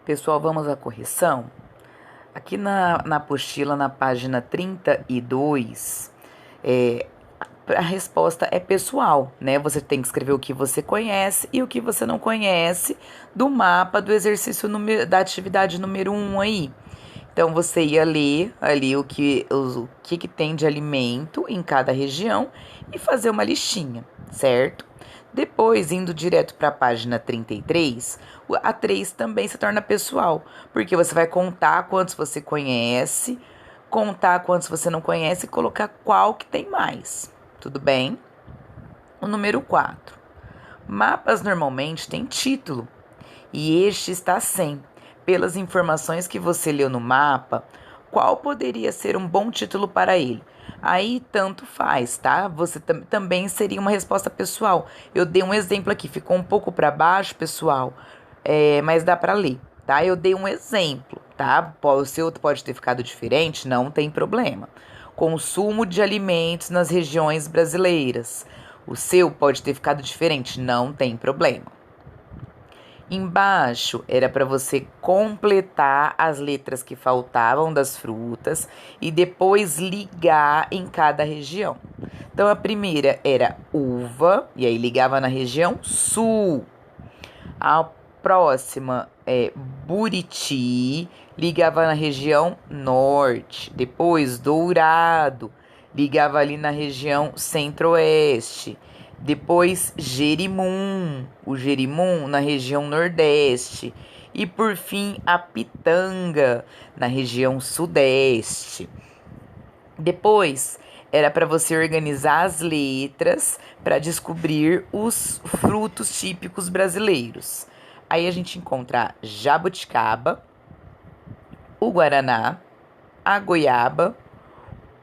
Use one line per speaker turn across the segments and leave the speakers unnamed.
Pessoal, vamos à correção. Aqui na apostila, na página 32, a resposta é pessoal, né? Você tem que escrever o que você conhece e o que você não conhece do mapa do exercício da atividade número 1 aí. Então, você ia ler ali o que tem de alimento em cada região e fazer uma listinha, certo? Depois, indo direto para a página 33, a 3 também se torna pessoal, porque você vai contar quantos você conhece, contar quantos você não conhece e colocar qual que tem mais. Tudo bem? O número 4. Mapas normalmente têm título e este está sem. Pelas informações que você leu no mapa, qual poderia ser um bom título para ele? Aí tanto faz, tá? Você também seria uma resposta pessoal. Eu dei um exemplo aqui, ficou um pouco para baixo, pessoal, mas dá para ler, tá? Eu dei um exemplo, tá? O seu pode ter ficado diferente, não tem problema. Consumo de alimentos nas regiões brasileiras. O seu pode ter ficado diferente, não tem problema. Embaixo era para você completar as letras que faltavam das frutas e depois ligar em cada região. Então a primeira era uva, e aí ligava na região sul. A próxima é buriti, ligava na região norte. Depois dourado, ligava ali na região centro-oeste. Depois jerimum, o jerimum na região nordeste. E por fim a pitanga na região sudeste. Depois era para você organizar as letras para descobrir os frutos típicos brasileiros. Aí a gente encontra a jabuticaba, o guaraná, a goiaba,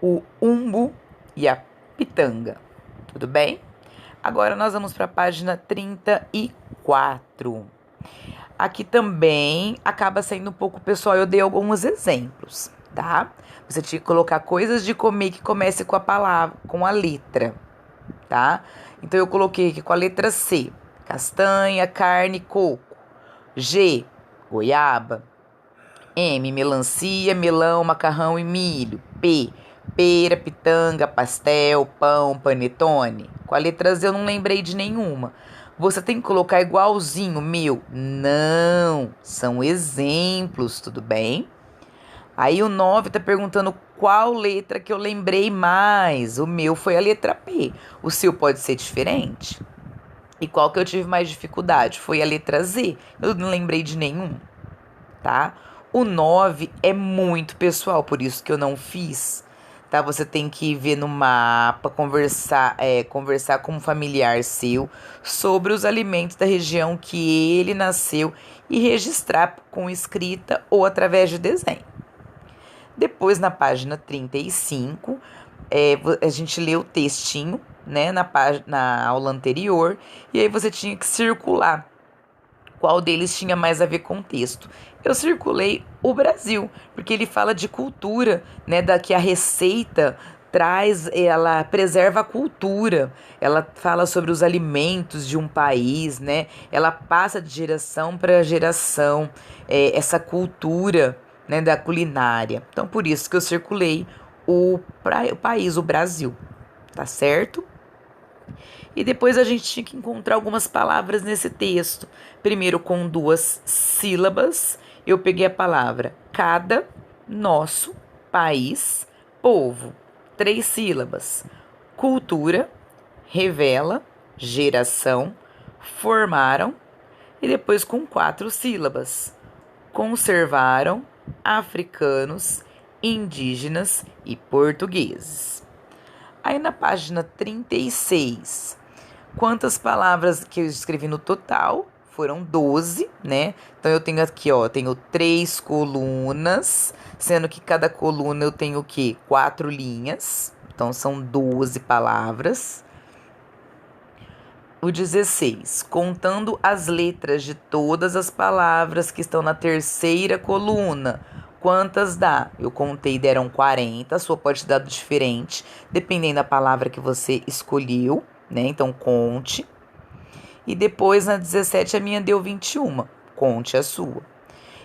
o umbu e a pitanga. Tudo bem? Agora nós vamos para a página 34. Aqui também acaba sendo um pouco pessoal, eu dei alguns exemplos, tá? Você tinha que colocar coisas de comer que comece com a palavra, com a letra, tá? Então eu coloquei aqui com a letra C: castanha, carne, coco. G, goiaba. M, melancia, melão, macarrão e milho. P, pera, pitanga, pastel, pão, panetone. Com a letra Z eu não lembrei de nenhuma. Você tem que colocar igualzinho, meu? Não, são exemplos, tudo bem? Aí o 9 tá perguntando qual letra que eu lembrei mais. O meu foi a letra P. O seu pode ser diferente? E qual que eu tive mais dificuldade? Foi a letra Z. Eu não lembrei de nenhum, tá? O 9 é muito pessoal, por isso que eu não fiz, tá? Você tem que ver no mapa, conversar com um familiar seu sobre os alimentos da região que ele nasceu e registrar com escrita ou através de desenho. Depois, na página 35, a gente lê o textinho, né, na aula anterior, e aí você tinha que circular qual deles tinha mais a ver com o texto. Eu circulei o Brasil, porque ele fala de cultura, né, da que a receita traz, ela preserva a cultura, ela fala sobre os alimentos de um país, né, ela passa de geração para geração, essa cultura, né, da culinária. Então, por isso que eu circulei o país, o Brasil, tá certo? E depois a gente tinha que encontrar algumas palavras nesse texto. Primeiro com 2 sílabas, eu peguei a palavra cada, nosso, país, povo. 3 sílabas. Cultura, revela, geração, formaram. E depois com 4 sílabas. Conservaram, africanos, indígenas e portugueses. Aí na página 36, quantas palavras que eu escrevi no total? Foram 12, né? Então eu tenho aqui, ó, tenho 3 colunas, sendo que cada coluna eu tenho o quê? 4 linhas. Então são 12 palavras. O 16, contando as letras de todas as palavras que estão na terceira coluna. Quantas dá? Eu contei, deram 40, a sua pode ter dado diferente, dependendo da palavra que você escolheu, né? Então, conte. E depois, na 17, a minha deu 21. Conte a sua.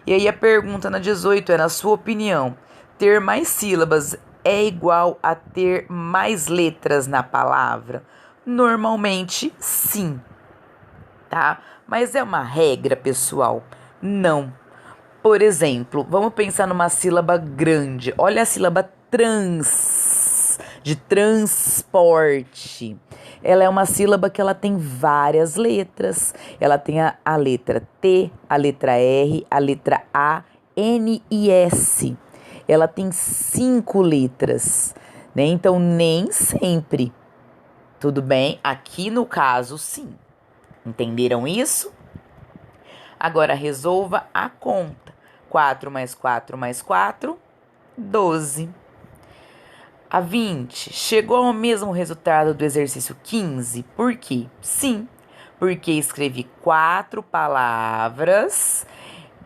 E aí a pergunta na 18 é, na sua opinião, ter mais sílabas é igual a ter mais letras na palavra? Normalmente, sim, tá? Mas é uma regra, pessoal? Não. Por exemplo, vamos pensar numa sílaba grande. Olha a sílaba trans, de transporte. Ela é uma sílaba que ela tem várias letras. Ela tem a letra T, a letra R, a letra A, N e S. Ela tem 5 letras, né? Então, nem sempre. Tudo bem? Aqui no caso, sim. Entenderam isso? Agora resolva a conta. 4 mais 4 mais 4, 12. A 20 chegou ao mesmo resultado do exercício 15? Por quê? Sim, porque escrevi 4 palavras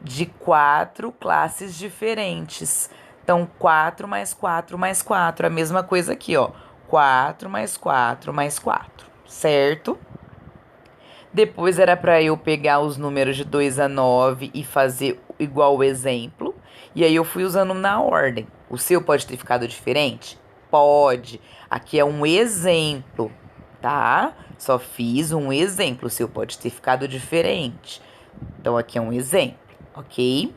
de 4 classes diferentes. Então, 4 mais 4 mais 4, a mesma coisa aqui, ó. 4 mais 4 mais 4, certo? Depois era para eu pegar os números de 2 a 9 e fazer igual o exemplo. E aí eu fui usando na ordem. O seu pode ter ficado diferente? Pode. Aqui é um exemplo, tá? Só fiz um exemplo. O seu pode ter ficado diferente. Então aqui é um exemplo, ok?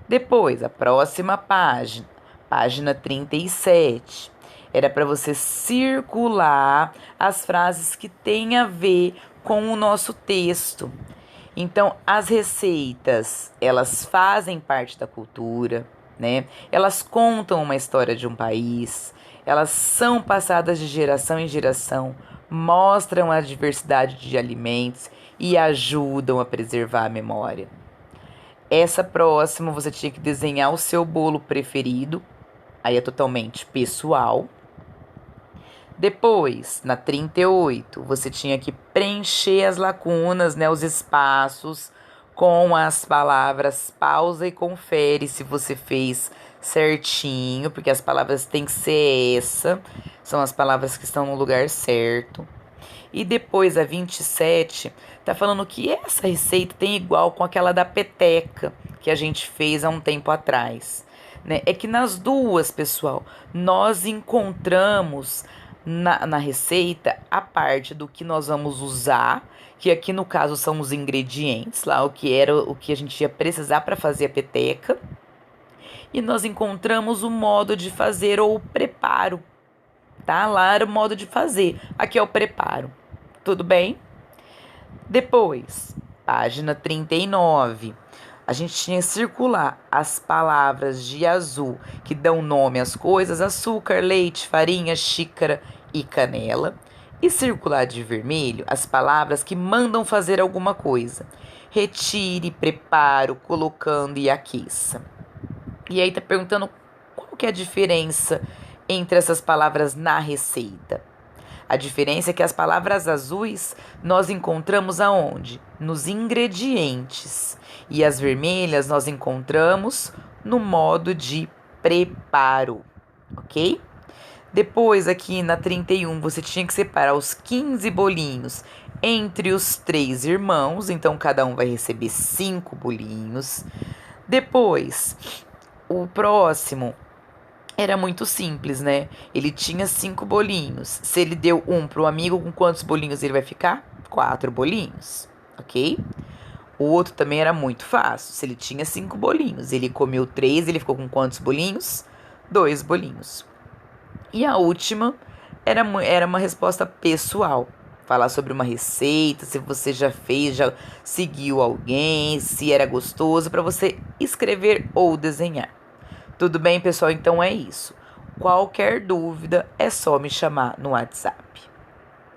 Depois, a próxima página, página 37. Era para você circular as frases que têm a ver com o nosso texto. Então, as receitas, elas fazem parte da cultura, né? Elas contam uma história de um país, elas são passadas de geração em geração, mostram a diversidade de alimentos e ajudam a preservar a memória. Essa próxima, você tinha que desenhar o seu bolo preferido, aí é totalmente pessoal. Depois, na 38, você tinha que preencher as lacunas, né, os espaços, com as palavras pausa e confere se você fez certinho, porque as palavras têm que ser são as palavras que estão no lugar certo. E depois, a 27, tá falando que essa receita tem igual com aquela da peteca que a gente fez há um tempo atrás, né? É que nas duas, pessoal, nós encontramos na receita a parte do que nós vamos usar, que aqui no caso são os ingredientes, lá o que era o que a gente ia precisar para fazer a peteca, e nós encontramos o modo de fazer ou o preparo, tá? Lá era o modo de fazer, aqui é o preparo, tudo bem? Depois, página 39. A gente tinha que circular as palavras de azul que dão nome às coisas, açúcar, leite, farinha, xícara e canela. E circular de vermelho as palavras que mandam fazer alguma coisa. Retire, preparo, colocando e aqueça. E aí tá perguntando qual que é a diferença entre essas palavras na receita. A diferença é que as palavras azuis nós encontramos aonde? Nos ingredientes. E as vermelhas nós encontramos no modo de preparo, ok? Depois, aqui na 31, você tinha que separar os 15 bolinhos entre os 3 irmãos. Então, cada um vai receber 5 bolinhos. Depois, o próximo era muito simples, né? Ele tinha 5 bolinhos. Se ele deu um para o amigo, com quantos bolinhos ele vai ficar? 4 bolinhos, ok? O outro também era muito fácil. Se ele tinha 5 bolinhos, ele comeu 3, ele ficou com quantos bolinhos? 2 bolinhos. E a última era uma resposta pessoal. Falar sobre uma receita, se você já fez, já seguiu alguém, se era gostoso, para você escrever ou desenhar. Tudo bem, pessoal? Então é isso. Qualquer dúvida é só me chamar no WhatsApp.